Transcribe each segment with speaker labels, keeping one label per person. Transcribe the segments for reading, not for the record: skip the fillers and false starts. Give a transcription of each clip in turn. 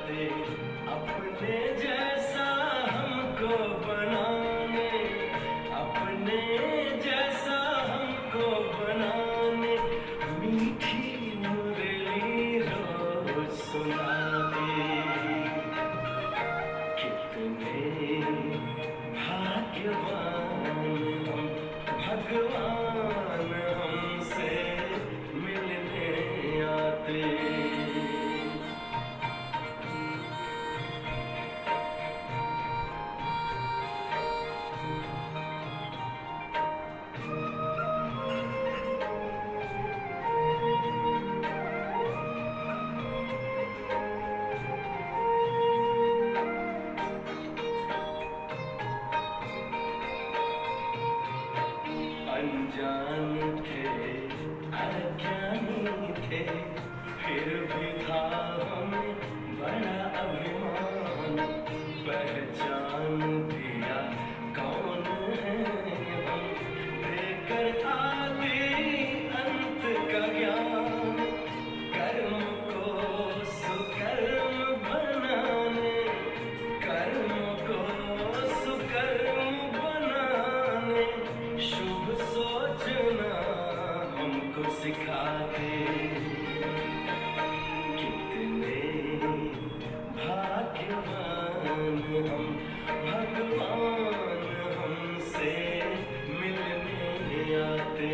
Speaker 1: आते, अपने जैसा हमको बनाने, अपने जैसा हमको बनाने, मीठी मुरली रोज सुनाते। कितने भाग्यवान हम, भगवान हमसे मिलने आते। अनजान थे, अज्ञानी थे, फिर भी था हमें बड़ा अभिमान। पहचान दिया कौन है हम, देकर आदि अंत का ज्ञान। कर्म को सुकर्म बनाने, कर्म को सुकर्म बनाने, शुभ सोचना हमको सिखाते। कितने भाग्यवान हम, भगवान हमसे मिलने आते।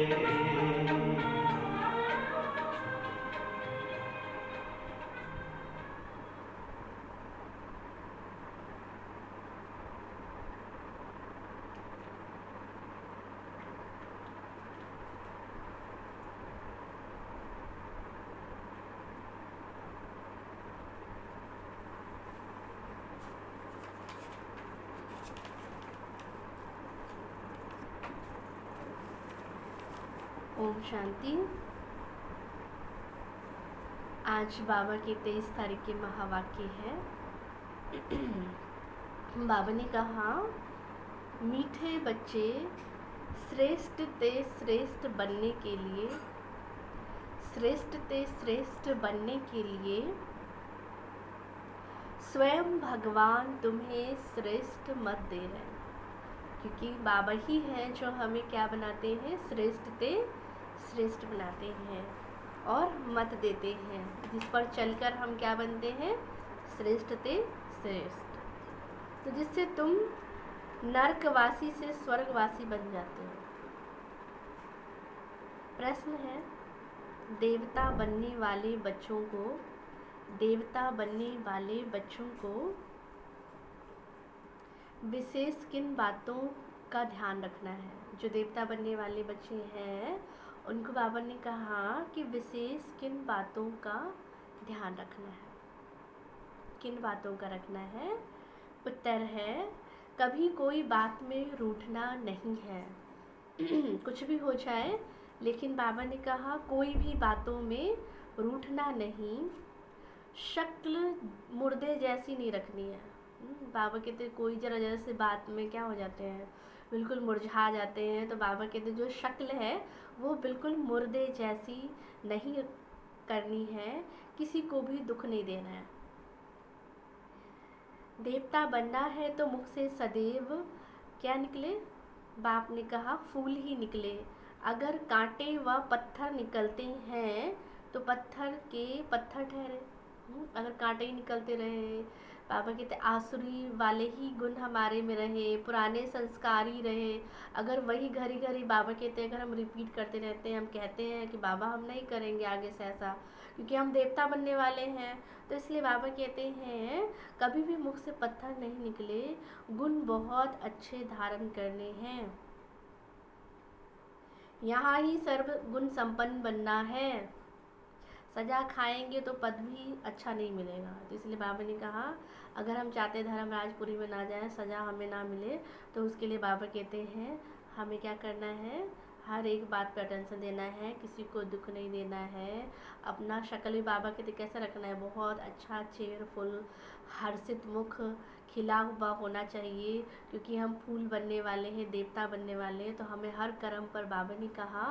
Speaker 2: ओम शांति। आज बाबा की 23 तारीख के महावाक्य है। बाबा ने कहा, मीठे बच्चे श्रेष्ठ ते श्रेष्ठ बनने के लिए, श्रेष्ठ ते श्रेष्ठ बनने के लिए स्वयं भगवान तुम्हें श्रेष्ठ मत दे रहे हैं। क्योंकि बाबा ही हैं जो हमें क्या बनाते हैं, श्रेष्ठ ते श्रेष्ठ बनाते हैं और मत देते हैं, जिस पर चलकर हम क्या बनते हैं, श्रेष्ठ ते श्रेष्ठ। तो जिससे तुम नरकवासी से स्वर्गवासी बन जाते हो। प्रश्न है, देवता बनने वाले बच्चों को, देवता बनने वाले बच्चों को विशेष किन बातों का ध्यान रखना है। जो देवता बनने वाले बच्चे हैं उनको बाबा ने कहा कि विशेष किन बातों का ध्यान रखना है। किन बातों का रखना है? उत्तर है, कभी कोई बात में रूठना नहीं है। कुछ भी हो जाए, लेकिन बाबा ने कहा कोई भी बातों में रूठना नहीं। शक्ल मुर्दे जैसी नहीं रखनी है। बाबा कहते कोई जरा जरा से बात में क्या हो जाते हैं, बिल्कुल मुरझा जाते हैं। तो बाबा कहते जो शक्ल है वो बिल्कुल मुर्दे जैसी नहीं करनी है, किसी को भी दुख नहीं देना है। देवता बनना है तो मुख से सदैव क्या निकले? बाप ने कहा फूल ही निकले। अगर कांटे व पत्थर निकलते हैं तो पत्थर के पत्थर ठहरे। अगर कांटे ही निकलते रहे, बाबा कहते आसुरी वाले ही गुण हमारे में रहे, पुराने संस्कार ही रहे, अगर वही घड़ी घड़ी बाबा कहते हैं, अगर हम रिपीट करते रहते हैं, हम कहते हैं कि बाबा हम नहीं करेंगे आगे से ऐसा, क्योंकि हम देवता बनने वाले हैं, तो इसलिए बाबा कहते हैं कभी भी मुख से पत्थर नहीं निकले, गुण बहुत अच्छे धारण करने हैं। यहाँ ही सर्व गुण संपन्न बनना है। सजा खाएंगे तो पद भी अच्छा नहीं मिलेगा। तो इसलिए बाबा ने कहा अगर हम चाहते धर्मराजपुरी में ना जाए, सजा हमें ना मिले, तो उसके लिए बाबा कहते हैं हमें क्या करना है, हर एक बात पर अटेंशन देना है, किसी को दुख नहीं देना है। अपना शक्ल भी बाबा कहते कैसे रखना है, बहुत अच्छा चेयरफुल हर्षित मुख खिला हुआ होना चाहिए, क्योंकि हम फूल बनने वाले हैं, देवता बनने वाले हैं, तो हमें हर कर्म पर बाबा ने कहा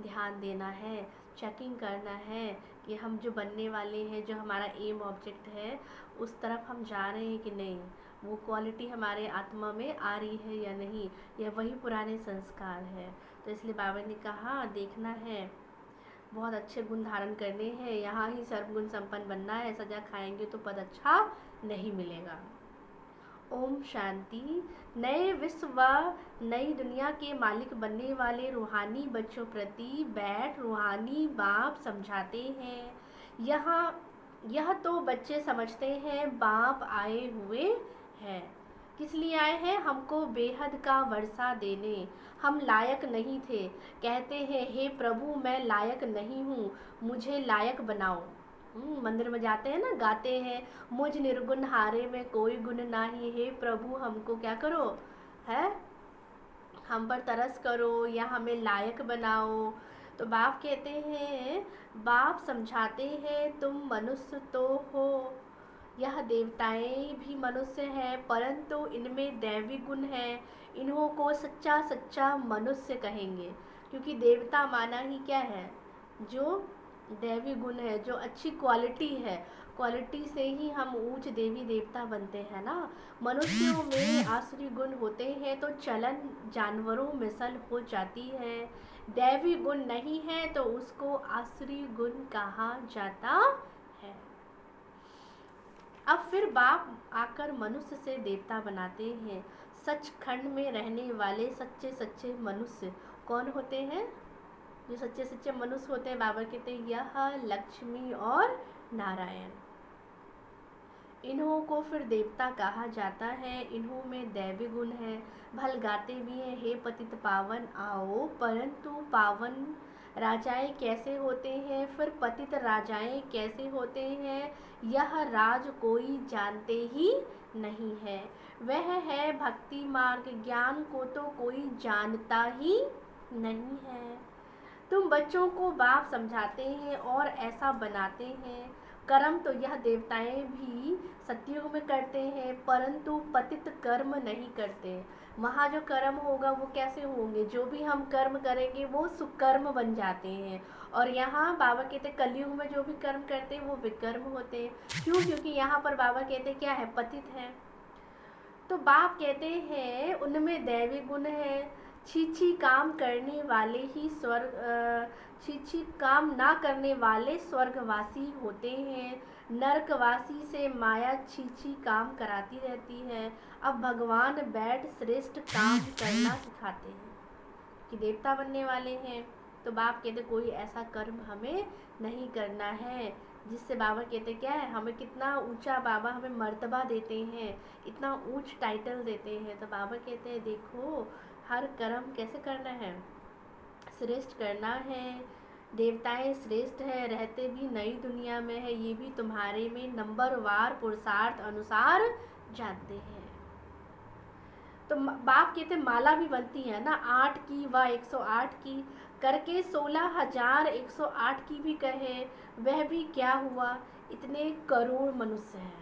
Speaker 2: ध्यान देना है। चेकिंग करना है कि हम जो बनने वाले हैं, जो हमारा एम ऑब्जेक्ट है, उस तरफ हम जा रहे हैं कि नहीं, वो क्वालिटी हमारे आत्मा में आ रही है या नहीं, या वही पुराने संस्कार है। तो इसलिए बाबा ने कहा देखना है, बहुत अच्छे गुण धारण करने हैं, यहाँ ही सर्वगुण संपन्न बनना है, सजा खाएंगे तो पद अच्छा नहीं मिलेगा। ओम शांति। नए विश्व व नई दुनिया के मालिक बनने वाले रूहानी बच्चों प्रति बैठ रूहानी बाप समझाते हैं। यह तो बच्चे समझते हैं बाप आए हुए हैं। किस लिए आए हैं? हमको बेहद का वर्षा देने। हम लायक नहीं थे, कहते हैं हे प्रभु मैं लायक नहीं हूँ, मुझे लायक बनाओ। मंदिर में जाते हैं ना, गाते हैं मुझ निर्गुण हारे में कोई गुण नाही, हे प्रभु हमको क्या करो, है हम पर तरस करो या हमें लायक बनाओ। तो बाप कहते हैं, बाप समझाते हैं तुम मनुष्य तो हो, यह देवताएं भी मनुष्य हैं, परंतु इनमें दैवी गुण है, इन्हों को सच्चा सच्चा मनुष्य कहेंगे। क्योंकि देवता माना ही क्या है, जो दैवी गुण है, जो अच्छी क्वालिटी है, क्वालिटी से ही हम ऊंच देवी देवता बनते हैं ना। मनुष्यों में आसुरी गुण होते हैं तो चलन जानवरों मिसल हो जाती है, दैवी गुण नहीं है तो उसको आसुरी गुण कहा जाता है। अब फिर बाप आकर मनुष्य से देवता बनाते हैं। सचखंड में रहने वाले सच्चे सच्चे मनुष्य कौन होते हैं? जो सच्चे सच्चे मनुष्य होते हैं, बाबा कहते हैं यह लक्ष्मी और नारायण, इन्हों को फिर देवता कहा जाता है। इन्हों में दैवी गुण है। भल गाते भी हैं, हे पतित पावन आओ, परंतु पावन राजाएं कैसे होते हैं, फिर पतित राजाएं कैसे होते हैं, यह राज कोई जानते ही नहीं है। वह है भक्ति मार्ग, ज्ञान को तो कोई जानता ही नहीं है। तुम बच्चों को बाप समझाते हैं और ऐसा बनाते हैं। कर्म तो यह देवताएं भी सतयुग में करते हैं, परंतु पतित कर्म नहीं करते। वहाँ जो कर्म होगा वो कैसे होंगे, जो भी हम कर्म करेंगे वो सुकर्म बन जाते हैं। और यहाँ बाबा कहते कलयुग में जो भी कर्म करते हैं वो विकर्म होते हैं। क्यों? क्योंकि यहाँ पर बाबा कहते क्या है, पतित है। तो बाप कहते हैं उनमें दैवी गुण है। छीछी काम करने वाले ही छीछी काम ना करने वाले स्वर्गवासी होते हैं। नरकवासी से माया छीछी काम कराती रहती है। अब भगवान बैठ श्रेष्ठ काम करना सिखाते हैं कि देवता बनने वाले हैं। तो बाप कहते कोई ऐसा कर्म हमें नहीं करना है जिससे बाबा कहते क्या है, हमें कितना ऊंचा बाबा हमें मर्तबा देते हैं, इतना ऊंच टाइटल देते हैं। तो बाबा कहते हैं देखो हर कर्म कैसे करना है, श्रेष्ठ करना है। देवताएं श्रेष्ठ है, रहते भी नई दुनिया में है, ये भी तुम्हारे में नंबरवार पुरुषार्थ अनुसार जानते हैं। तो बाप कहते माला भी बनती है ना, 8 की व 108 की करके 16,108 की भी कहे, वह भी क्या हुआ, इतने करोड़ मनुष्य हैं।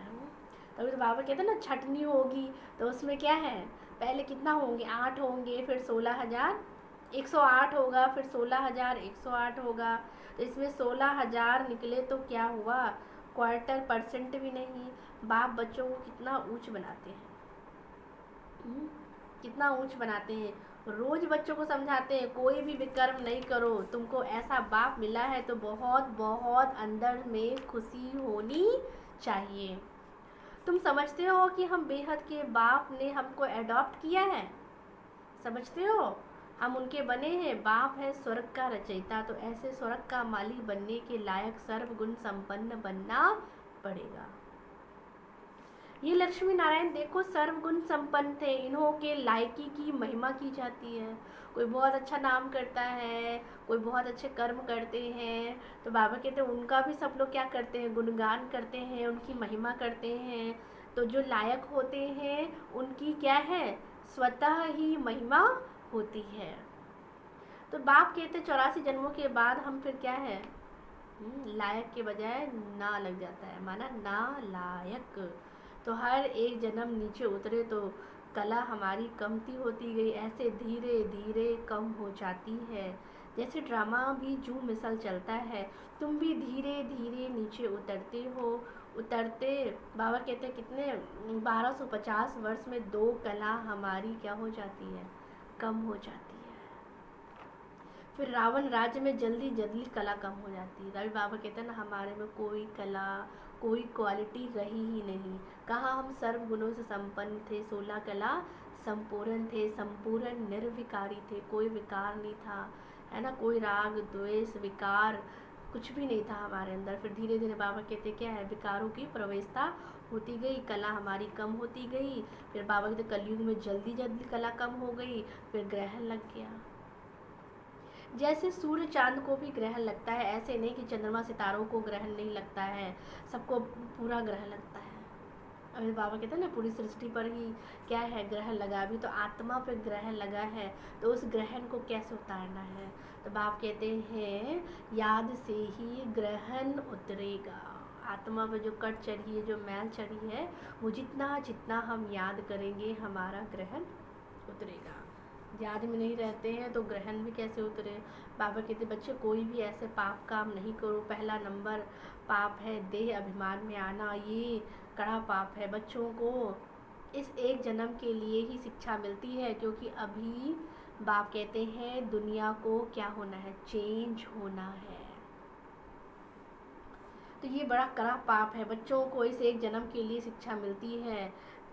Speaker 2: तभी तो बाबा कहते हैं ना छटनी होगी तो उसमें क्या है, पहले कितना होंगे, 8 होंगे, फिर 16,108 होगा, फिर 16,108 होगा। तो इसमें 16,000 निकले तो क्या हुआ, 1/4% भी नहीं। बाप बच्चों को कितना ऊंच बनाते हैं, कितना ऊंच बनाते हैं। रोज बच्चों को समझाते हैं कोई भी विकर्म नहीं करो, तुमको ऐसा बाप मिला है तो बहुत बहुत अंदर में खुशी होनी चाहिए। तुम समझते हो कि हम बेहद के बाप ने हमको एडॉप्ट किया है, समझते हो, हम उनके बने हैं। बाप है स्वर्ग का रचयिता, तो ऐसे स्वर्ग का मालिक बनने के लायक सर्वगुण संपन्न बनना पड़ेगा। ये लक्ष्मी नारायण देखो सर्वगुण संपन्न थे, इन्हों के लायकी की महिमा की जाती है। कोई बहुत अच्छा नाम करता है, कोई बहुत अच्छे कर्म करते हैं, तो बाबा कहते हैं उनका भी सब लोग क्या करते हैं, गुणगान करते हैं, उनकी महिमा करते हैं। तो जो लायक होते हैं उनकी क्या है, स्वतः ही महिमा होती है। तो बाप कहते 84 जन्मों के बाद हम फिर क्या है, लायक के बजाय ना लग जाता है, माना ना लायक। तो हर एक जन्म नीचे उतरे तो कला हमारी कमती होती गई, ऐसे धीरे धीरे कम हो जाती है। जैसे ड्रामा भी जू मिसल चलता है, तुम भी धीरे धीरे नीचे उतरते हो। उतरते बाबा कहते हैं कितने 1250 वर्ष में दो कला हमारी क्या हो जाती है, कम हो जाती है। फिर रावण राज्य में जल्दी जल्दी कला कम हो जाती है। तभी बाबा कहते हैं ना, हमारे में कोई कला, कोई क्वालिटी रही ही नहीं। कहाँ हम सर्व गुणों से संपन्न थे, 16 कला संपूर्ण थे, संपूर्ण निर्विकारी थे, कोई विकार नहीं था, है ना, कोई राग द्वेष विकार कुछ भी नहीं था हमारे अंदर। फिर धीरे धीरे बाबा कहते क्या है, विकारों की प्रवेशता होती गई, कला हमारी कम होती गई। फिर बाबा कहते कलयुग में जल्दी जल्दी कला कम हो गई। फिर ग्रहण लग गया। जैसे सूर्य चांद को भी ग्रहण लगता है, ऐसे नहीं कि चंद्रमा सितारों को ग्रहण नहीं लगता है, सबको पूरा ग्रहण लगता है। अभी बाबा कहते हैं ना, पूरी सृष्टि पर ही क्या है, ग्रहण लगा। अभी तो आत्मा पे ग्रहण लगा है, तो उस ग्रहण को कैसे उतारना है। तो बाप कहते हैं याद से ही ग्रहण उतरेगा। आत्मा पे जो कट चढ़ी है, जो मैल चढ़ी है, वो जितना जितना हम याद करेंगे हमारा ग्रहण उतरेगा। याद में नहीं रहते हैं तो ग्रहण भी कैसे उतरे। बाबा कहते बच्चे कोई भी ऐसे पाप काम नहीं करो। पहला नंबर पाप है देह अभिमान में आना, ये कड़ा पाप है। बच्चों को इस एक जन्म के लिए ही शिक्षा मिलती है, क्योंकि अभी बाप कहते हैं दुनिया को क्या होना है, चेंज होना है। तो ये बड़ा कड़ा पाप है। बच्चों को इस एक जन्म के लिए शिक्षा मिलती है,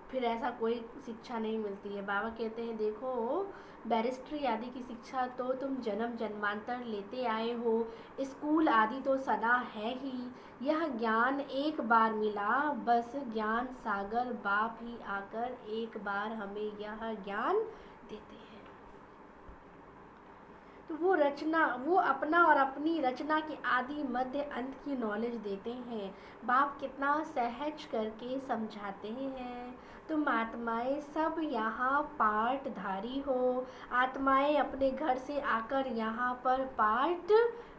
Speaker 2: फिर ऐसा कोई शिक्षा नहीं मिलती है। बाबा कहते हैं देखो, बैरिस्ट्री आदि की शिक्षा तो तुम जन्म जन्मांतर लेते आए हो, स्कूल आदि तो सदा है ही। यह ज्ञान एक बार मिला, बस ज्ञान सागर बाप ही आकर एक बार हमें यह ज्ञान देते हैं। तो वो रचना, वो अपना और अपनी रचना की आदि मध्य अंत की नॉलेज देते हैं। बाप कितना सहज करके समझाते हैं। तुम आत्माएं सब यहाँ पाठधारी हो। आत्माएं अपने घर से आकर यहाँ पर पाठ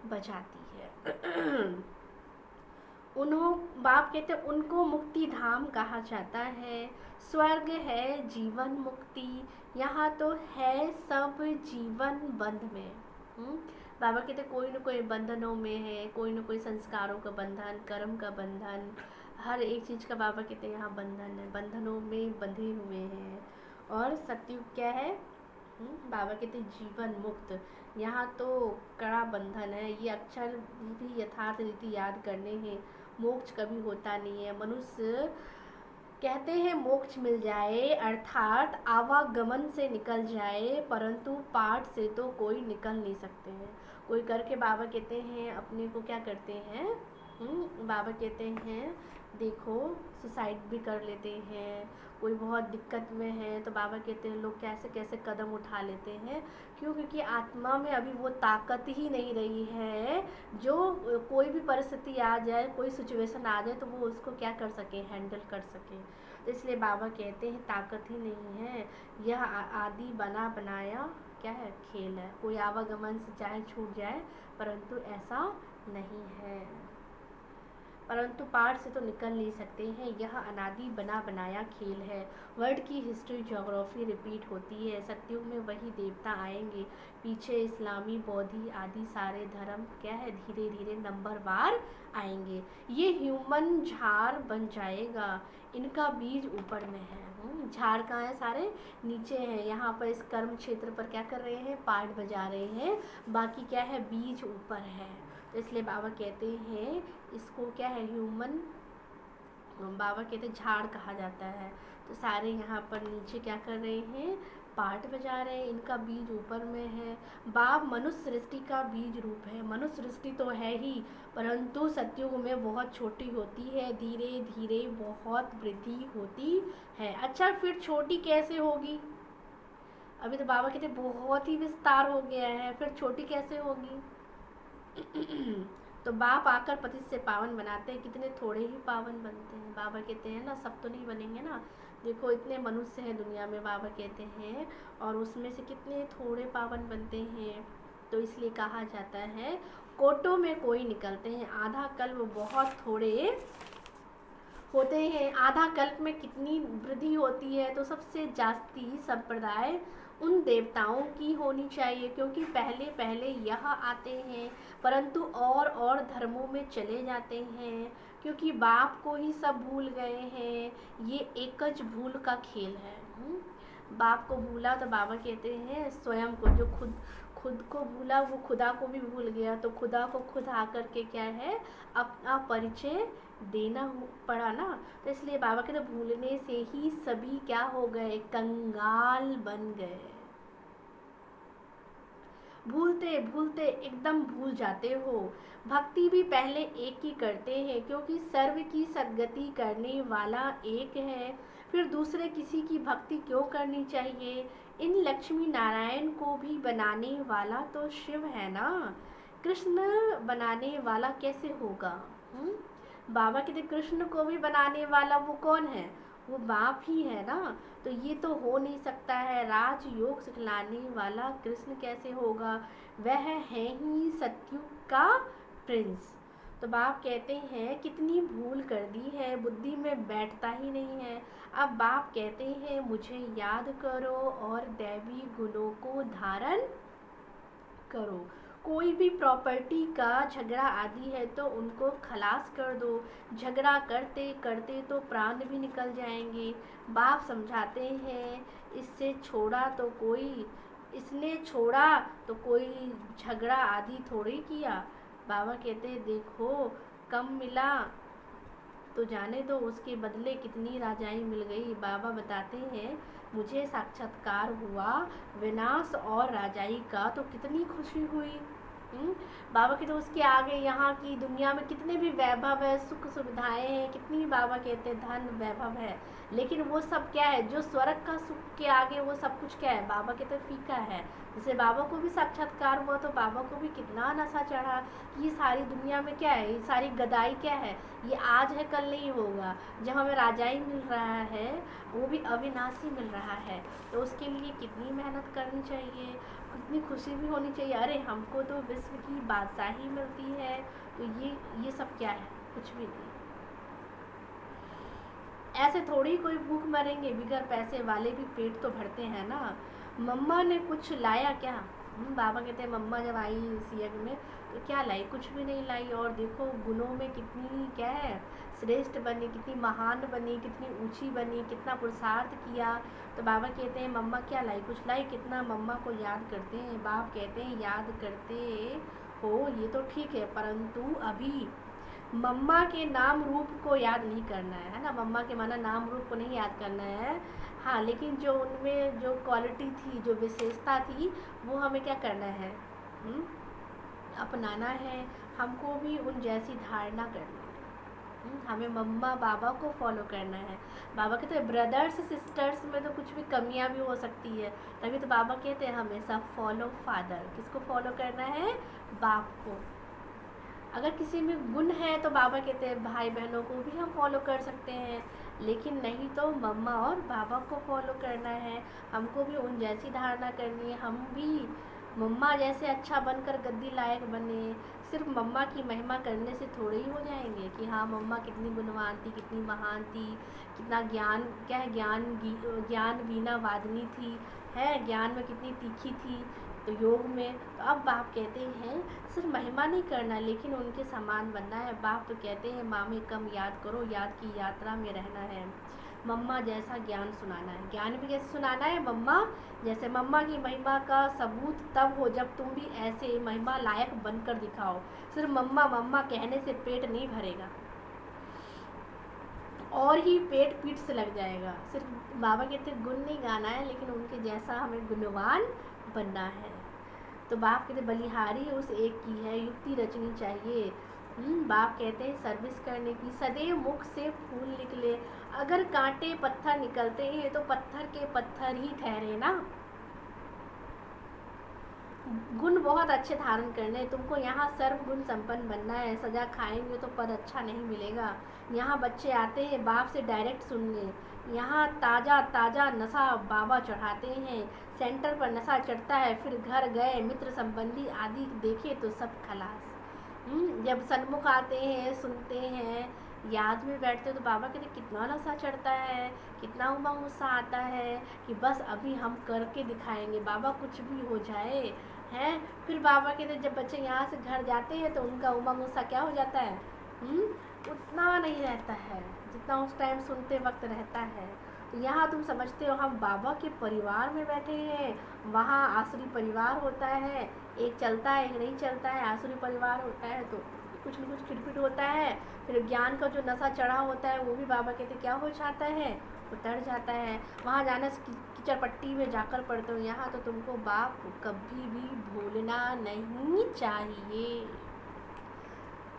Speaker 2: बजाती है। बाप कहते उनको मुक्ति धाम कहा जाता है। स्वर्ग है जीवन मुक्ति, यहाँ तो है सब जीवन बंध में। बाबा कहते कोई न कोई बंधनों में है, कोई न कोई संस्कारों का बंधन, कर्म का बंधन, हर एक चीज़ का बाबा कहते हैं यहाँ बंधन है, बंधनों में बंधे हुए हैं। और सत्युग क्या है, बाबा कहते जीवन मुक्त, यहाँ तो कड़ा बंधन है। ये अक्षर भी यथार्थ रीति याद करने हैं। मोक्ष कभी होता नहीं है। मनुष्य कहते हैं मोक्ष मिल जाए, अर्थात आवागमन से निकल जाए, परंतु पाठ से तो कोई निकल नहीं सकते हैं। कोई करके बाबा कहते हैं अपने को क्या करते हैं, बाबा कहते हैं देखो सुसाइड भी कर लेते हैं। कोई बहुत दिक्कत में है तो बाबा कहते हैं लोग कैसे कैसे कदम उठा लेते हैं। क्यों? क्योंकि आत्मा में अभी वो ताकत ही नहीं रही है जो कोई भी परिस्थिति आ जाए, कोई सिचुएशन आ जाए तो वो उसको क्या कर सके, हैंडल कर सके। तो इसलिए बाबा कहते हैं ताकत ही नहीं है। यह आदि बना बनाया क्या है, खेल है। कोई आवागमन से चाहे छूट जाए, परंतु ऐसा नहीं है। परंतु पाठ से तो निकल नहीं सकते हैं। यह अनादि बना बनाया खेल है। वर्ल्ड की हिस्ट्री ज्योग्राफी रिपीट होती है। सत्युग में वही देवता आएंगे, पीछे इस्लामी बौद्धि आदि सारे धर्म क्या है धीरे धीरे नंबरवार आएंगे। ये ह्यूमन झाड़ बन जाएगा, इनका बीज ऊपर में है। झाड़ कहाँ है, सारे नीचे हैं। यहाँ पर इस कर्म क्षेत्र पर क्या कर रहे हैं, पाठ बजा रहे हैं, बाकी क्या है बीज ऊपर है। तो इसलिए बाबा कहते हैं इसको क्या है, ह्यूमन, बाबा कहते हैं झाड़ कहा जाता है। तो सारे यहाँ पर नीचे क्या कर रहे हैं, पाठ बजा रहे हैं, इनका बीज ऊपर में है। बाप मनुष्य सृष्टि का बीज रूप है। मनुष्य सृष्टि तो है ही, परंतु सत्युग में बहुत छोटी होती है, धीरे धीरे बहुत वृद्धि होती है। अच्छा फिर छोटी कैसे होगी, अभी तो बाबा कहते बहुत ही विस्तार हो गया है, फिर छोटी कैसे होगी। तो बाप आकर पतित से पावन बनाते हैं, कितने थोड़े ही पावन बनते हैं। बाबा कहते हैं ना सब तो नहीं बनेंगे ना, देखो इतने मनुष्य हैं दुनिया में, बाबा कहते हैं, और उसमें से कितने थोड़े पावन बनते हैं। तो इसलिए कहा जाता है कोटों में कोई निकलते हैं, आधा कल्प बहुत थोड़े होते हैं। आधा कल्प में कितनी वृद्धि होती है, तो सबसे जास्ती संप्रदाय उन देवताओं की होनी चाहिए, क्योंकि पहले पहले यहाँ आते हैं परंतु और धर्मों में चले जाते हैं, क्योंकि बाप को ही सब भूल गए हैं। ये एकज भूल का खेल है। बाप को भूला तो बाबा कहते हैं स्वयं को, जो खुद को भूला वो खुदा को भी भूल गया, तो खुदा को खुद आकर के क्या है अपना परिचय देना पड़ा ना। तो इसलिए बाबा कहते भूलने से ही सभी क्या हो गए, कंगाल बन गए। भूलते भूलते एकदम भूल जाते हो। भक्ति भी पहले एक ही करते हैं, क्योंकि सर्व की सद्गति करने वाला एक है, फिर दूसरे किसी की भक्ति क्यों करनी चाहिए। इन लक्ष्मी नारायण को भी बनाने वाला तो शिव है ना, कृष्ण बनाने वाला कैसे होगा। बाबा कहते कृष्ण को भी बनाने वाला वो कौन है, वो बाप ही है ना। तो ये तो हो नहीं सकता है, राजयोग सिखलाने वाला कृष्ण कैसे होगा, वह है ही सतयुग का प्रिंस। तो बाप कहते हैं कितनी भूल कर दी है, बुद्धि में बैठता ही नहीं है। अब बाप कहते हैं मुझे याद करो और दैवी गुणों को धारण करो। कोई भी प्रॉपर्टी का झगड़ा आदि है तो उनको खलास कर दो। झगड़ा करते करते तो प्राण भी निकल जाएंगे। बाप समझाते हैं इसने छोड़ा तो कोई झगड़ा आदि थोड़ी किया। बाबा कहते हैं देखो कम मिला तो जाने दो, उसके बदले कितनी राजाई मिल गई। बाबा बताते हैं मुझे साक्षात्कार हुआ विनाश और राजाई का, तो कितनी खुशी हुई। बाबा के तो उसके आगे यहाँ की दुनिया में कितने भी वैभव है, सुख सुविधाएं हैं, कितनी बाबा कहते हैं धन वैभव है, लेकिन वो सब क्या है, जो स्वर्ग का सुख के आगे वो सब कुछ क्या है, बाबा कहते फीका है। जैसे बाबा को भी साक्षात्कार हुआ तो बाबा को भी कितना नशा चढ़ा कि ये सारी दुनिया में क्या है, ये सारी गदाई क्या है, ये आज है कल नहीं होगा। जब हमें राजाई मिल रहा है वो भी अविनाशी मिल रहा है, तो उसके लिए कितनी मेहनत करनी चाहिए, कितनी खुशी भी होनी चाहिए। अरे हमको तो विश्व की बादशाही मिलती है, तो ये सब क्या है, कुछ भी नहीं। ऐसे थोड़ी कोई भूख मरेंगे, बिगर पैसे वाले भी पेट तो भरते हैं ना। मम्मा ने कुछ लाया क्या, बाबा कहते हैं मम्मा जब आई इस यज्ञ में तो क्या लाई, कुछ भी नहीं लाई। और देखो गुणों में कितनी क्या है, श्रेष्ठ बनी, कितनी महान बनी, कितनी ऊंची बनी, कितना पुरुषार्थ किया। तो बाबा कहते हैं मम्मा क्या लाई, कुछ लाई, कितना मम्मा को याद करते हैं। बाप कहते हैं याद करते हो ये तो ठीक है, परंतु अभी मम्मा के नाम रूप को याद नहीं करना है ना। मम्मा के माना नाम रूप को नहीं याद करना है, हाँ, लेकिन जो उनमें जो क्वालिटी थी, जो विशेषता थी, वो हमें क्या करना है, अपनाना है। हमको भी उन जैसी धारणा करनी है। हमें मम्मा बाबा को फॉलो करना है। बाबा कहते हैं ब्रदर्स सिस्टर्स में तो कुछ भी कमियां भी हो सकती है, तभी तो बाबा कहते हैं हमेशा फॉलो फादर। किसको फॉलो करना है, बाप को। अगर किसी में गुण है तो बाबा कहते हैं भाई बहनों को भी हम फॉलो कर सकते हैं, लेकिन नहीं तो मम्मा और बाबा को फॉलो करना है। हमको भी उन जैसी धारणा करनी है, हम भी मम्मा जैसे अच्छा बनकर गद्दी लायक बने। सिर्फ मम्मा की महिमा करने से थोड़े ही हो जाएंगे कि हाँ मम्मा कितनी गुणवान थी, कितनी महान थी, कितना ज्ञान क्या है, ज्ञान वीणा वादनी थी, है ज्ञान में कितनी तीखी थी, तो योग में। तो अब बाप कहते हैं सिर्फ महिमा नहीं करना, लेकिन उनके समान बनना है। बाप तो कहते हैं माँ में कम याद करो, याद की यात्रा में रहना है। मम्मा जैसा ज्ञान सुनाना है। ज्ञान भी कैसे सुनाना है, मम्मा जैसे। मम्मा की महिमा का सबूत तब हो जब तुम भी ऐसे महिमा लायक बनकर दिखाओ। सिर्फ मम्मा मम्मा कहने से पेट नहीं भरेगा, और ही पेट पीठ से लग जाएगा। सिर्फ बाबा कहते गुण नहीं गाना है, लेकिन उनके जैसा हमें गुणवान बनना है। तो बाप कहते बलिहारी उस एक की है, युक्ति रचनी चाहिए। बाप कहते हैं सर्विस करने की। सदैव मुख से फूल निकले। अगर कांटे पत्थर निकलते हैं तो पत्थर के पत्थर ही ठहरे ना। गुण बहुत अच्छे धारण करने, तुमको यहाँ सर्व गुण संपन्न बनना है। सजा खाएंगे तो पद अच्छा नहीं मिलेगा। यहाँ बच्चे आते हैं बाप से डायरेक्ट सुनने। यहाँ ताज़ा ताज़ा नशा बाबा चढ़ाते हैं। सेंटर पर नशा चढ़ता है, फिर घर गए मित्र संबंधी आदि देखे तो सब खलास। जब सन्मुख आते हैं सुनते हैं, याद में बैठते हो तो बाबा कहते कितना नशा चढ़ता है, कितना उमंग गुस्सा आता है कि बस अभी हम करके दिखाएंगे, बाबा कुछ भी हो जाए हैं। फिर बाबा कहते जब बच्चे यहाँ से घर जाते हैं तो उनका उमंग गुस्सा क्या हो जाता है, उतना नहीं रहता है जितना उस टाइम सुनते वक्त रहता है। तो यहाँ तुम समझते हो हम बाबा के परिवार में बैठे हैं, वहाँ आसुरी परिवार होता है, एक चलता है एक नहीं चलता है। आसुरी परिवार होता है तो कुछ न कुछ खिटपिट होता है, फिर ज्ञान का जो नशा चढ़ा होता है वो भी बाबा कहते क्या हो जाता है, उतर जाता है। वहाँ जाने से कीचड़ पट्टी में जाकर पड़ते हो। यहाँ तो तुमको बाप कभी भी भूलना नहीं चाहिए।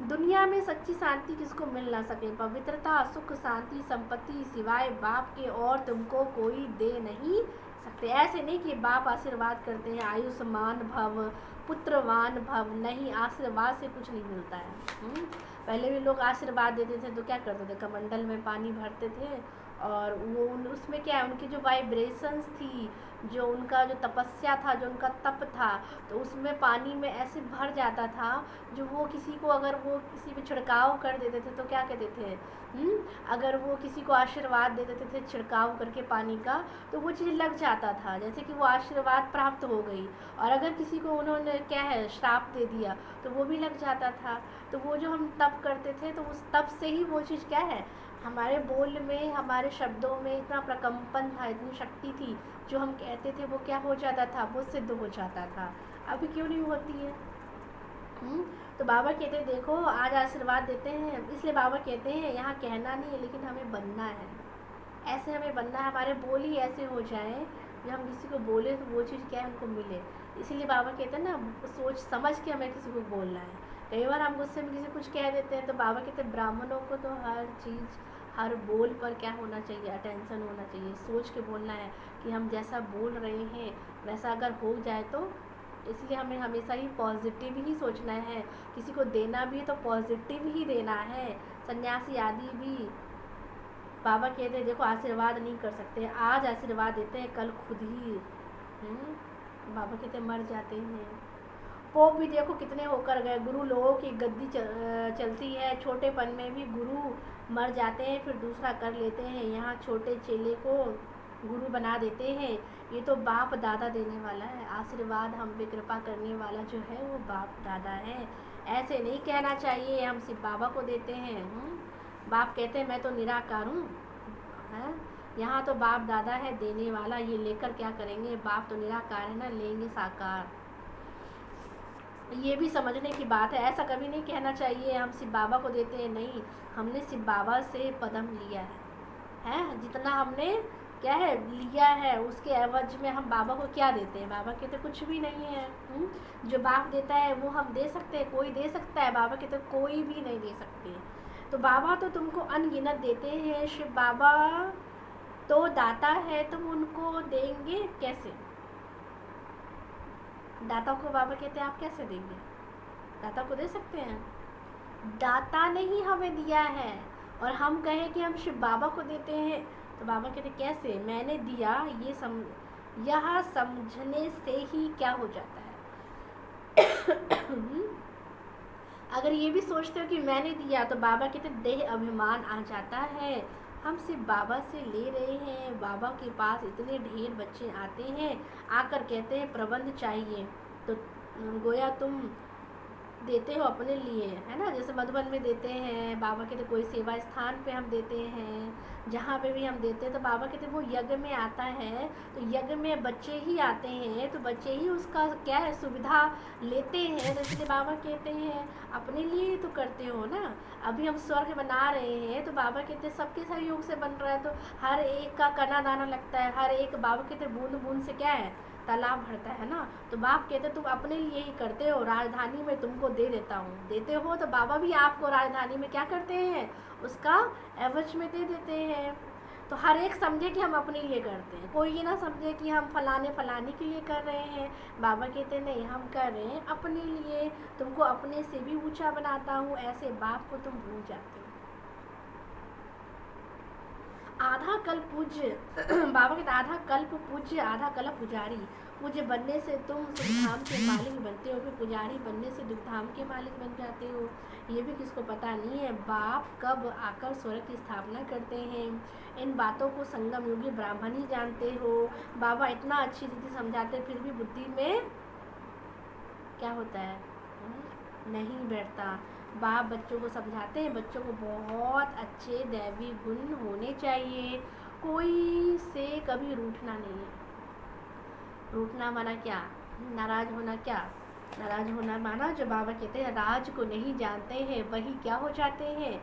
Speaker 2: दुनिया में सच्ची शांति किसको मिल ना सके, पवित्रता सुख शांति संपत्ति सिवाय बाप के और तुमको कोई दे नहीं सकते। ऐसे नहीं कि बाप आशीर्वाद करते हैं आयुष्मान भव पुत्रवान भव, नहीं, आशीर्वाद से कुछ नहीं मिलता है। पहले भी लोग आशीर्वाद देते थे तो क्या करते थे, कमंडल में पानी भरते थे और वो उसमें क्या है, उनकी जो वाइब्रेशंस थी, जो उनका जो तपस्या था, जो उनका तप था, तो उसमें पानी में ऐसे भर जाता था जो वो किसी को अगर वो किसी पे छिड़काव कर देते थे तो क्या कहते थे, अगर वो किसी को आशीर्वाद दे देते थे छिड़काव करके पानी का तो वो चीज़ लग जाता था, जैसे कि वो आशीर्वाद प्राप्त हो गई। और अगर किसी को उन्होंने क्या है श्राप दे दिया तो वो भी लग जाता था। तो वो जो हम तप करते थे तो उस तप से ही वो चीज़ क्या है, हमारे बोल में हमारे शब्दों में इतना प्रकम्पन था, इतनी शक्ति थी, जो हम कहते थे वो क्या हो जाता था, वो सिद्ध हो जाता था। अभी क्यों नहीं होती है? तो बाबा कहते हैं देखो आज आशीर्वाद देते हैं, इसलिए बाबा कहते हैं यहाँ कहना नहीं है लेकिन हमें बनना है, ऐसे हमें बनना है, हमारे बोल ही ऐसे हो जाए जब हम किसी को बोले तो वो चीज़ क्या है उनको मिले। इसीलिए बाबा कहते हैं ना सोच समझ के हमें किसी को बोलना है। कई बार हम गुस्से में किसी कुछ कह देते हैं तो बाबा कहते हैं ब्राह्मणों को तो हर चीज़ हर बोल पर क्या होना चाहिए, अटेंशन होना चाहिए, सोच के बोलना है कि हम जैसा बोल रहे हैं वैसा अगर हो जाए तो। इसलिए हमें हमेशा ही पॉजिटिव ही सोचना है, किसी को देना भी है तो पॉजिटिव ही देना है। सन्यासी आदि भी बाबा कहते हैं देखो आशीर्वाद नहीं कर सकते, आज आशीर्वाद देते हैं कल खुद ही बाबा कहते हैं मर जाते हैं। पोप भी देखो कितने होकर गए, गुरु लोगों की गद्दी चलती है, छोटेपन में भी गुरु मर जाते हैं फिर दूसरा कर लेते हैं, यहाँ छोटे चेले को गुरु बना देते हैं। ये तो बाप दादा देने वाला है आशीर्वाद, हम पे कृपा करने वाला जो है वो बाप दादा है। ऐसे नहीं कहना चाहिए हम सिर्फ बाबा को देते हैं। बाप कहते हैं मैं तो निराकार हूँ, यहाँ तो बाप दादा है देने वाला, ये लेकर क्या करेंगे, बाप तो निराकार है ना, लेंगे साकार। ये भी समझने की बात है, ऐसा कभी नहीं कहना चाहिए हम सिर्फ बाबा को देते हैं, नहीं, हमने सिर्फ बाबा से पदम लिया है जितना हमने क्या है लिया है उसके एवज में हम बाबा को क्या देते हैं। बाबा कहते कुछ भी नहीं है। जो बाप देता है वो हम दे सकते हैं, कोई दे सकता है, बाबा कहते कोई भी नहीं दे सकते। तो बाबा तो तुमको अनगिनत देते हैं, शिव बाबा तो दाता है, तुम उनको देंगे कैसे? दाता को बाबा कहते हैं आप कैसे देंगे, दाता को दे सकते हैं? दाता ने ही हमें दिया है और हम कहें कि हम शिव बाबा को देते हैं तो बाबा कहते कैसे, मैंने दिया यह समझने से ही क्या हो जाता है। अगर ये भी सोचते हो कि मैंने दिया तो बाबा कहते देह अभिमान आ जाता है, हम सिर्फ बाबा से ले रहे हैं। बाबा के पास इतने ढेर बच्चे आते हैं, आकर कहते हैं प्रबंध चाहिए, तो गोया तुम देते हो अपने लिए, है ना। जैसे मधुबन में देते हैं, बाबा कहते कोई सेवा स्थान पे हम देते हैं, जहाँ पे भी हम देते हैं तो बाबा कहते वो यज्ञ में आता है, तो यज्ञ में बच्चे ही आते हैं तो बच्चे ही उसका क्या है सुविधा लेते हैं, तो इसलिए बाबा कहते हैं अपने लिए ही तो करते हो ना। अभी हम स्वर्ग बना रहे हैं तो बाबा कहते सबके सहयोग से बन रहा है, तो हर एक का कना दाना लगता है, हर एक बाबा कहते बूंद बूंद से क्या है तालाब भरता है ना। तो बाप कहते तुम अपने लिए ही करते हो, राजधानी में तुमको दे देता हूँ, देते हो तो बाबा भी आपको राजधानी में क्या करते हैं उसका एवज में दे देते हैं। तो हर एक समझे कि हम अपने लिए करते हैं, कोई ये ना समझे कि हम फलाने के लिए कर रहे हैं। बाबा कहते नहीं, हम कर रहे हैं अपने लिए, तुमको अपने से भी ऊंचा बनाता हूँ, ऐसे बाप को तुम भूल जाते हो। आधा कल्प पूज्य बाबा कहते आधा कल्प पूज्य आधा कल्प पुजारी। पूज्य बनने से तुम सुखधाम के मालिक बनते हो, फिर पुजारी बनने से दुखधाम के मालिक बन जाते हो। ये भी किसको पता नहीं है बाप कब आकर स्वर्ग की स्थापना करते हैं। इन बातों को संगम योगी ब्राह्मण ही जानते हो। बाबा इतना अच्छी रीति समझाते फिर भी बुद्धि में क्या होता है, नहीं बैठता। बाप बच्चों को समझाते हैं बच्चों को बहुत अच्छे दैवी गुण होने चाहिए, कोई से कभी रूठना नहीं है। रूठना माना क्या, नाराज होना क्या, नाराज होना माना जो बाबा कहते हैं राज को नहीं जानते हैं वही क्या हो जाते हैं,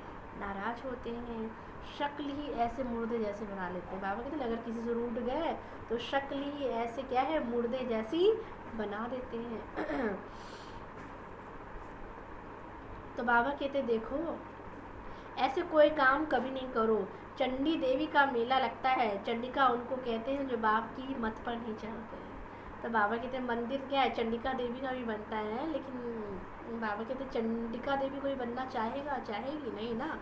Speaker 2: नाराज होते हैं। शक्ल ही ऐसे मुर्दे जैसे बना लेते हैं। बाबा कहते हैं अगर किसी से रूठ गए तो शक्ल ही ऐसे क्या है, मुर्दे जैसी बना देते हैं। तो बाबा कहते देखो ऐसे कोई काम कभी नहीं करो। चंडी देवी का मेला लगता है, चंडिका उनको कहते हैं जो बाप की मत पर नहीं चलते हैं। तो बाबा कहते हैं मंदिर क्या है, चंडिका देवी का भी बनता है, लेकिन बाबा कहते हैं चंडिका देवी कोई बनना चाहेगा, चाहेगी नहीं ना।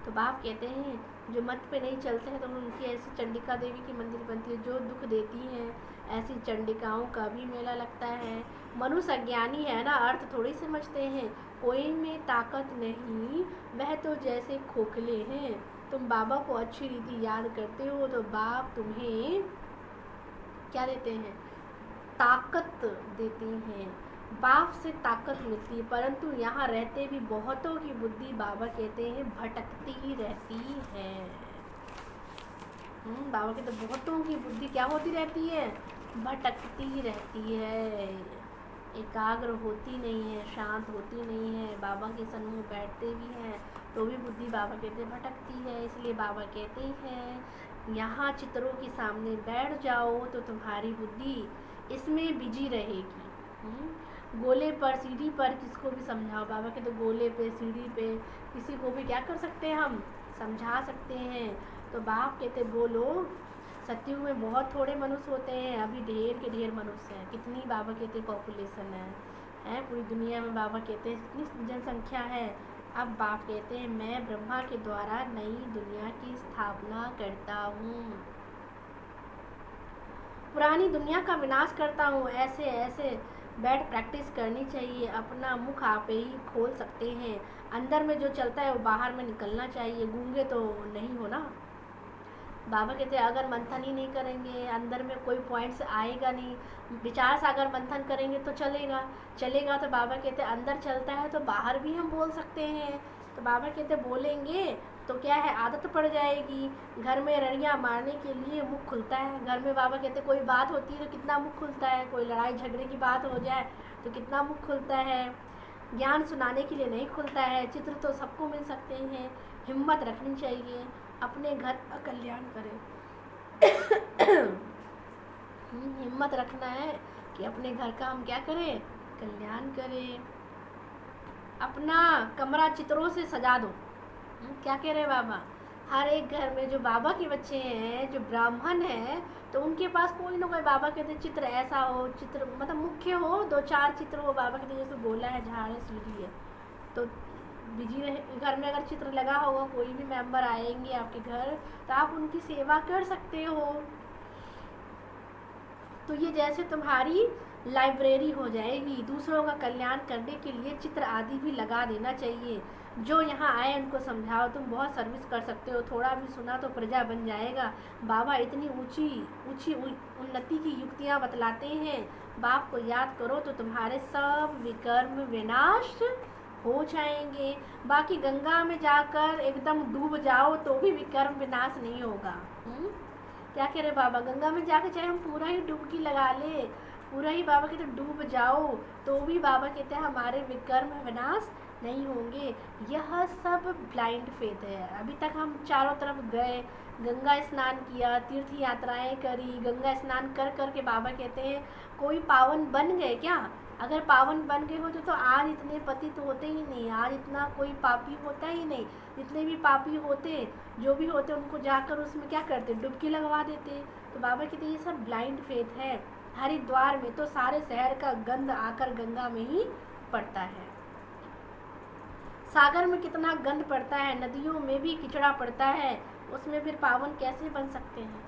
Speaker 2: तो बाप कहते हैं जो मत पे नहीं चलते हैं तो उनकी ऐसी चंडिका देवी की मंदिर बनती है। जो दुख देती हैं ऐसी चंडिकाओं का भी मेला लगता है। मनुष्य अज्ञानी है ना, अर्थ थोड़ी समझते हैं। कोई में ताकत नहीं, वह तो जैसे खोखले हैं। तुम बाबा को अच्छी रीति याद करते हो तो बाप तुम्हें क्या देते हैं, ताकत देते हैं। बाप से ताकत मिलती है, परंतु यहाँ रहते भी बहुतों की बुद्धि बाबा कहते हैं भटकती ही रहती है। बाबा कहते बहुतों की बुद्धि क्या होती रहती है, भटकती ही रहती है, एकाग्र होती नहीं है, शांत होती नहीं है। बाबा के सन्मुख बैठते भी हैं तो भी बुद्धि बाबा कहते भटकती है। इसलिए बाबा कहते हैं यहाँ चित्रों के सामने बैठ जाओ तो तुम्हारी बुद्धि इसमें बिजी रहेगी। गोले पर सीढ़ी पर किसको भी समझाओ, बाबा के तो गोले पे सीढ़ी पे किसी को भी क्या कर सकते हैं, हम समझा सकते हैं। तो बाप कहते बोलो सतयुग में बहुत थोड़े मनुष्य होते हैं, अभी ढेर के ढेर मनुष्य हैं। कितनी बाबा कहते पॉपुलेशन है पूरी दुनिया में। बाबा कहते हैं कितनी जनसंख्या है। अब बाप कहते हैं मैं ब्रह्मा के द्वारा नई दुनिया की स्थापना करता हूँ, पुरानी दुनिया का विनाश करता हूँ। ऐसे ऐसे बैठ प्रैक्टिस करनी चाहिए। अपना मुख आप ही खोल सकते हैं, अंदर में जो चलता है वो बाहर में निकलना चाहिए। गूंगे तो नहीं हो ना। बाबा कहते हैं अगर मंथन ही नहीं करेंगे अंदर में कोई पॉइंट्स आएगा नहीं। विचार सागर मंथन करेंगे तो चलेगा तो बाबा कहते हैं अंदर चलता है तो बाहर भी हम बोल सकते हैं। तो बाबा कहते बोलेंगे तो क्या है, आदत पड़ जाएगी। घर में रड़ियाँ मारने के लिए मुख खुलता है। घर में बाबा कहते कोई बात होती है तो कितना मुख खुलता है, कोई लड़ाई झगड़े की बात हो जाए तो कितना मुख खुलता है। ज्ञान सुनाने के लिए नहीं खुलता है। चित्र तो सबको मिल सकते हैं। हिम्मत रखनी चाहिए, अपने घर का कल्याण करें। हिम्मत रखना है कि अपने घर का हम क्या करें, कल्याण करें। अपना कमरा चित्रों से सजा दो। क्या कह रहे बाबा, हर एक घर में जो बाबा के बच्चे हैं, जो ब्राह्मण हैं, तो उनके पास कोई ना कोई बाबा कहते चित्र ऐसा हो, चित्र मतलब मुख्य हो, 2-4 चित्र हो। बाबा कहते जैसे गोला है, झाड़ है, सीढ़ी है, तो बिजी रहे। घर में अगर चित्र लगा होगा, कोई भी मेंबर आएंगे आपके घर तो आप उनकी सेवा कर सकते हो। तो ये जैसे तुम्हारी लाइब्रेरी हो जाएगी। दूसरों का कल्याण करने के लिए चित्र आदि भी लगा देना चाहिए। जो यहाँ आए उनको समझाओ, तुम बहुत सर्विस कर सकते हो, थोड़ा भी सुना तो प्रजा बन जाएगा। बाबा इतनी ऊंची उन्नति की युक्तियाँ बतलाते हैं। बाप को याद करो तो तुम्हारे सब विकर्म विनाश हो जाएंगे। बाकी गंगा में जाकर एकदम डूब जाओ तो भी विकर्म विनाश नहीं होगा। क्या कह रहे बाबा, गंगा में जाकर चाहे हम पूरा ही डुबकी लगा ले, पूरा ही बाबा कहते डूब जाओ तो भी बाबा कहते हैं हमारे विकर्म विनाश नहीं होंगे। यह सब ब्लाइंड फेथ है। अभी तक हम चारों तरफ गए, गंगा स्नान किया, तीर्थ यात्राएं करी, गंगा स्नान कर कर के बाबा कहते हैं कोई पावन बन गए क्या? अगर पावन बन गए होते तो आज इतने पतित तो होते ही नहीं, आज इतना कोई पापी होता ही नहीं। जितने भी पापी होते, जो भी होते, उनको जाकर उसमें क्या करते, डुबकी लगवा देते। तो बाबा कहते ये सब ब्लाइंड फेथ है। हरिद्वार में तो सारे शहर का गंद आकर गंगा में ही पड़ता है। सागर में कितना गंद पड़ता है, नदियों में भी किचड़ा पड़ता है। उसमें फिर पावन कैसे बन सकते हैं?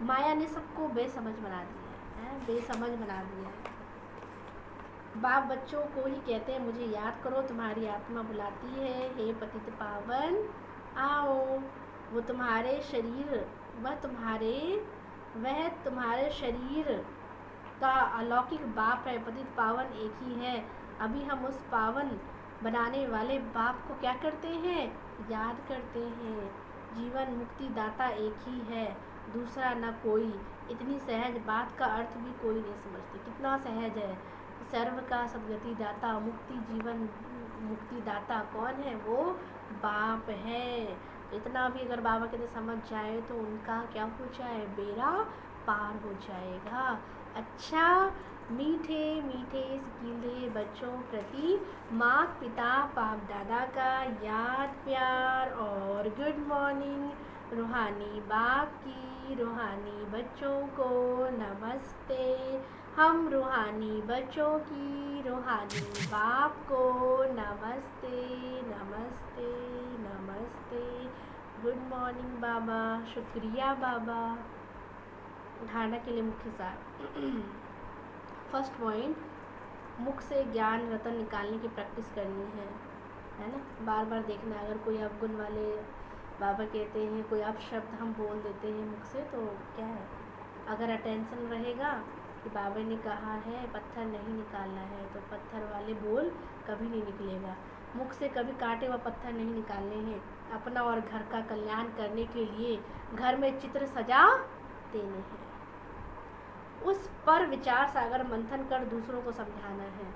Speaker 2: माया ने सबको बेसमझ बना दिया है, बेसमझ बना दिया है। बाप बच्चों को ही कहते हैं मुझे याद करो, तुम्हारी आत्मा बुलाती है, हे पतित पावन आओ। वो तुम्हारे शरीर वह तुम्हारे शरीर का अलौकिक बाप है। पतित पावन एक ही है। अभी हम उस पावन बनाने वाले बाप को क्या करते हैं? याद करते हैं। जीवन मुक्ति दाता एक ही है, दूसरा न कोई। इतनी सहज बात का अर्थ भी कोई नहीं समझते। कितना सहज है। सर्व का सदगति दाता, मुक्ति जीवन मुक्ति दाता कौन है? वो बाप है। इतना भी अगर बाबा कहते समझ जाए तो उनका क्या हो जाए? बेड़ा पार हो जाएगा। अच्छा, मीठे मीठे सीधे बच्चों प्रति माता पिता बाप दादा का याद प्यार और गुड मॉर्निंग। रूहानी बाप की रूहानी बच्चों को नमस्ते। हम रूहानी बच्चों की रूहानी बाप को नमस्ते नमस्ते नमस्ते। गुड मॉर्निंग बाबा। शुक्रिया बाबा। धारणा के लिए मुख्य सार। फर्स्ट पॉइंट, मुख से ज्ञान रतन निकालने की प्रैक्टिस करनी है ना। बार बार देखना। अगर कोई अवगुण वाले बाबा कहते हैं, कोई अपशब्द हम बोल देते हैं मुख से, तो क्या है, अगर अटेंशन रहेगा कि बाबा ने कहा है पत्थर नहीं निकालना है, तो पत्थर वाले बोल कभी नहीं निकलेगा। मुख से कभी कांटे व पत्थर नहीं निकालने हैं। अपना और घर का कल्याण करने के लिए घर में चित्र सजा देने हैं। उस पर विचार सागर मंथन कर दूसरों को समझाना है।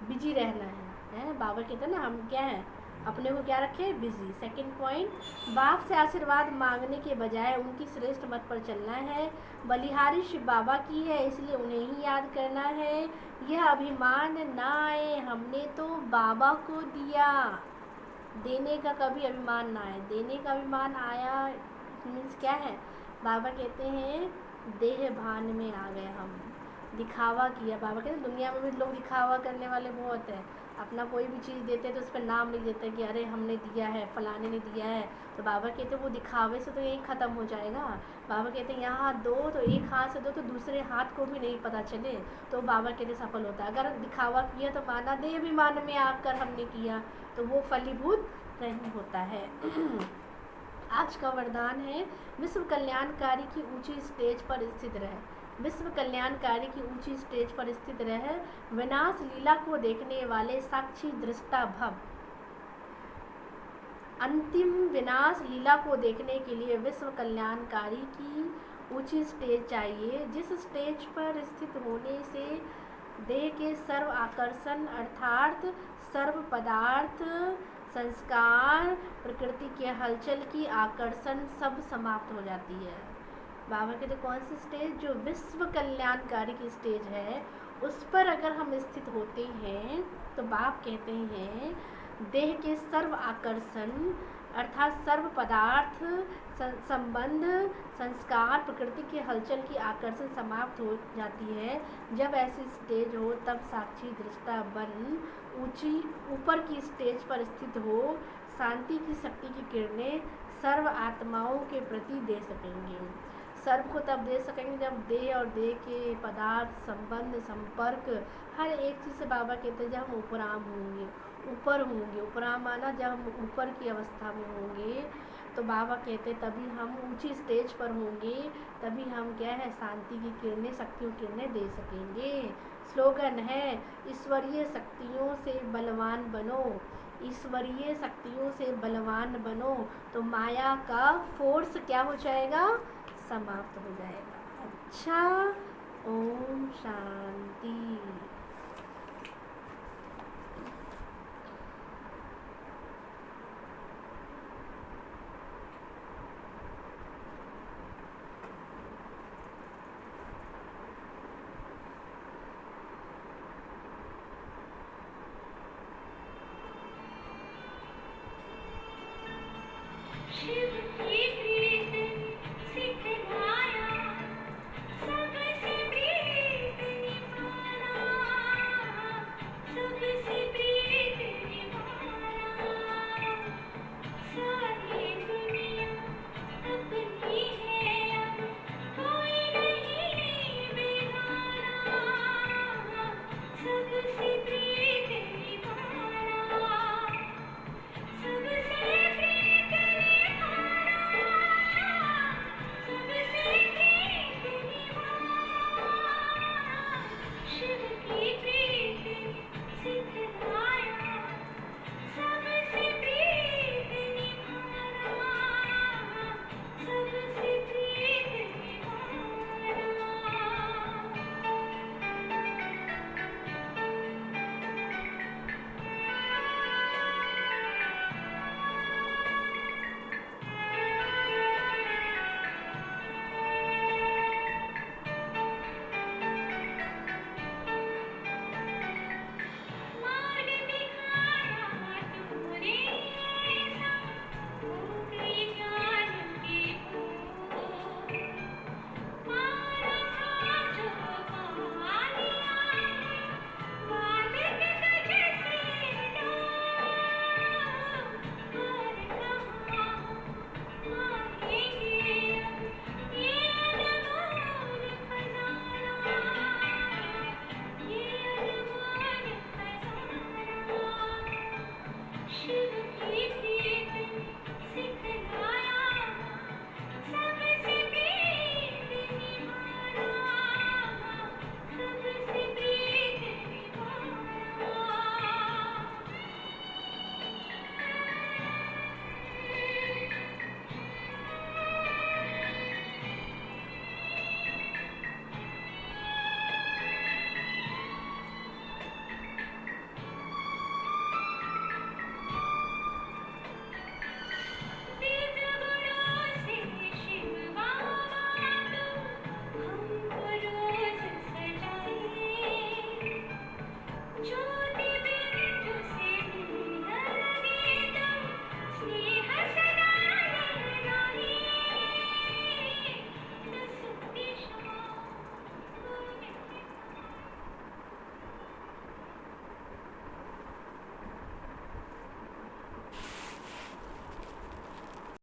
Speaker 2: बिजी रहना है। बाबा कहते हैं ना, हम क्या है, अपने को क्या रखे? बिजी। सेकंड पॉइंट, बाप से आशीर्वाद मांगने के बजाय उनकी श्रेष्ठ मत पर चलना है। बलिहारी शिव बाबा की है, इसलिए उन्हें ही याद करना है। यह अभिमान ना आए हमने तो बाबा को दिया, देने का कभी अभिमान ना आए। देने का अभिमान आया मीन्स क्या है? बाबा कहते हैं देह भान में आ गए हम, दिखावा किया। बाबा कहते हैं दुनिया में भी लोग दिखावा करने वाले बहुत हैं। अपना कोई भी चीज़ देते हैं तो उस पर नाम लिख देते हैं कि अरे हमने दिया है, फलाने ने दिया है। तो बाबा कहते हैं वो दिखावे से तो यही ख़त्म हो जाएगा। बाबा कहते हैं यहाँ दो तो एक हाथ से दो तो दूसरे हाथ को भी नहीं पता चले, तो बाबा कहते सफल होता है। अगर दिखावा किया तो माना देह अभिमान में आकर हमने किया, तो वो फलीभूत नहीं होता है। आज का वरदान है विश्व कल्याणकारी की ऊंची स्टेज पर स्थित रहे। विश्व कल्याणकारी की ऊंची स्टेज पर स्थित रहे, विनाश लीला को देखने वाले साक्षी दृष्टा भव। अंतिम विनाश लीला को देखने के लिए विश्व कल्याणकारी की ऊंची स्टेज चाहिए, जिस स्टेज पर स्थित होने से देह के सर्व आकर्षण अर्थात सर्व पदार्थ, संस्कार, प्रकृति के हलचल की आकर्षण सब समाप्त हो जाती है। बाबा कहते कौन सी स्टेज? जो विश्व कल्याणकारी की स्टेज है, उस पर अगर हम स्थित होते हैं तो बाप कहते हैं देह के सर्व आकर्षण अर्थात सर्व पदार्थ, संबंध, संस्कार, प्रकृति के हलचल की आकर्षण समाप्त हो जाती है। जब ऐसी स्टेज हो तब साक्षी दृष्टा बन ऊंची ऊपर की स्टेज पर स्थित हो शांति की शक्ति की किरणें सर्व आत्माओं के प्रति दे सकेंगे। सर्व को तब दे सकेंगे जब देह और देह के पदार्थ, संबंध, संपर्क, हर एक चीज़ से बाबा कहते हैं जब हम उपराम होंगे, ऊपर होंगे। उपराम माना जब हम ऊपर की अवस्था में होंगे, तो बाबा कहते तभी हम ऊंची स्टेज पर होंगे, तभी हम क्या है शांति की किरणें, शक्तियों की किरणें दे सकेंगे। स्लोगन है ईश्वरीय शक्तियों से बलवान बनो, ईश्वरीय शक्तियों से बलवान बनो, तो माया का फोर्स क्या हो जाएगा? समाप्त हो जाएगा। अच्छा, ओम शांति।